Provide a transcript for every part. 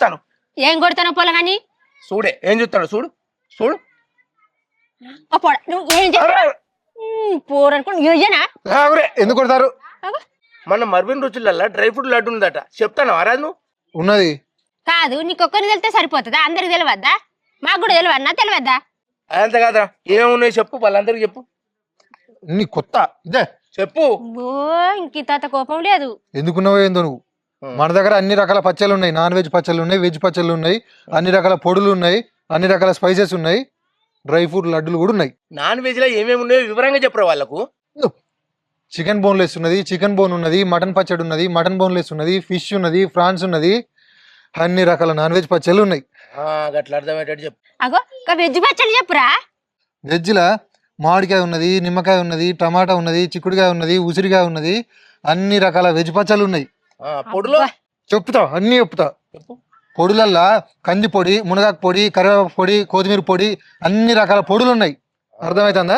చూస్తాను. ఏం కొడతానో పొలగాని చూడే ఏం చూస్తాడు చూడు చూడు. నువ్వు ఏం పోరనుకో ఎందుకు కొడతారు? మన మర్విన్ రుచులల్లా డ్రై ఫ్రూట్ లడ్డు ఉందట, చెప్తాను అరాదు నువ్వు? ఉన్నది కాదు, నీకొక్కరిని తెలితే సరిపోతుందా? అందరికి తెలియద్దా? మాకు కూడా తెలియన్నా? తెలియద్దా? అదంతా కాదా, ఏమున్నాయి చెప్పు, వాళ్ళందరికి చెప్పు. నీ కొత్త ఇదే చెప్పు. ఓ ఇంక తాత కోపం లేదు. ఎందుకున్నావో ఏందో నువ్వు. మన దగ్గర అన్ని రకాల పచ్చళ్ళు ఉన్నాయి. నాన్ వెజ్ పచ్చళ్ళు ఉన్నాయి, వెజ్ పచ్చళ్ళు ఉన్నాయి, అన్ని రకాల పొడులు ఉన్నాయి, అన్ని రకాల స్పైసెస్ ఉన్నాయి, డ్రై ఫ్రూట్ లడ్డులు కూడా ఉన్నాయి. నాన్ వెజ్ లో ఏమేమి ఉన్నాయో వివరంగా చెప్పరా వాళ్ళకు. చికెన్ బోన్లెస్ ఉన్నది, చికెన్ బోన్ ఉన్నది, మటన్ పచ్చడి ఉన్నది, మటన్ బోన్లెస్ ఉన్నది, ఫిష్ ఉన్నది, ఫ్రాన్స్ ఉన్నది, అన్ని రకాల నాన్ వెజ్ పచ్చళ్ళు ఉన్నాయి. అట్లా అర్థమయ్యేటట్టు చెప్పు. అగో వెజ్ పచ్చడి చెప్పురా. వెజ్లా మామిడికాయ ఉన్నది, నిమ్మకాయ ఉన్నది, టమాటా ఉన్నది, చిక్కుడుకాయ ఉన్నది, ఉసిరికాయ ఉన్నది, అన్ని రకాల వెజ్ పచ్చళ్ళు ఉన్నాయి. పొడులో చెప్తా, అన్ని చెప్తా. పొడులల్లా కంది పొడి, మునగాకు పొడి, కరివేపాకు పొడి, కొత్తిమీర పొడి, అన్ని రకాల పొడులు ఉన్నాయి. అర్థమవుతుందా?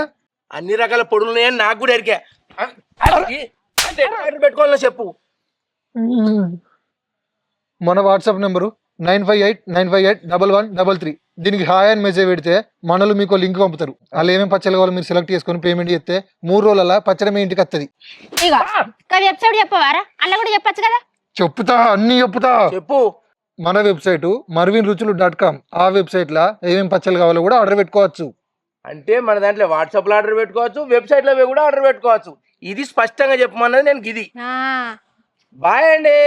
అన్ని రకాల పొడులు ఉన్నాయని నాకు కూడా ఎరికే. పెట్టుకోవాలని చెప్పు. మన వాట్సాప్ నెంబరు 9589581133. దీనికి హాయ్ అని మెసేజ్ పెడితే మనలు మీకు లింక్ పంపుతారు. వాళ్ళు ఏమేమి పచ్చళ్ళు కావాలో మీరు సెలెక్ట్ చేసుకొని పేమెంట్ చేస్తే 3 రోజుల పచ్చడి మీ ఇంటికి వస్తుంది. వెబ్సైట్ చెప్పవారా? అలా కూడా చెప్పచ్చు కదా. చెప్తా, అన్ని చెప్తా. చెప్పు. మన వెబ్సైట్ marvinruchulu.com. ఆ వెబ్సైట్ లా ఏమేమి పచ్చళ్ళు కావాలో కూడా ఆర్డర్ పెట్టుకోవచ్చు. అంటే మన దాంట్లో వాట్సాప్ లో ఆర్డర్ పెట్టుకోవచ్చు, వెబ్సైట్ లో కూడా ఆర్డర్ పెట్టుకోవచ్చు. ఇది స్పష్టంగా చెప్పమన్నది నేను. ఇది బాయ్ అండి.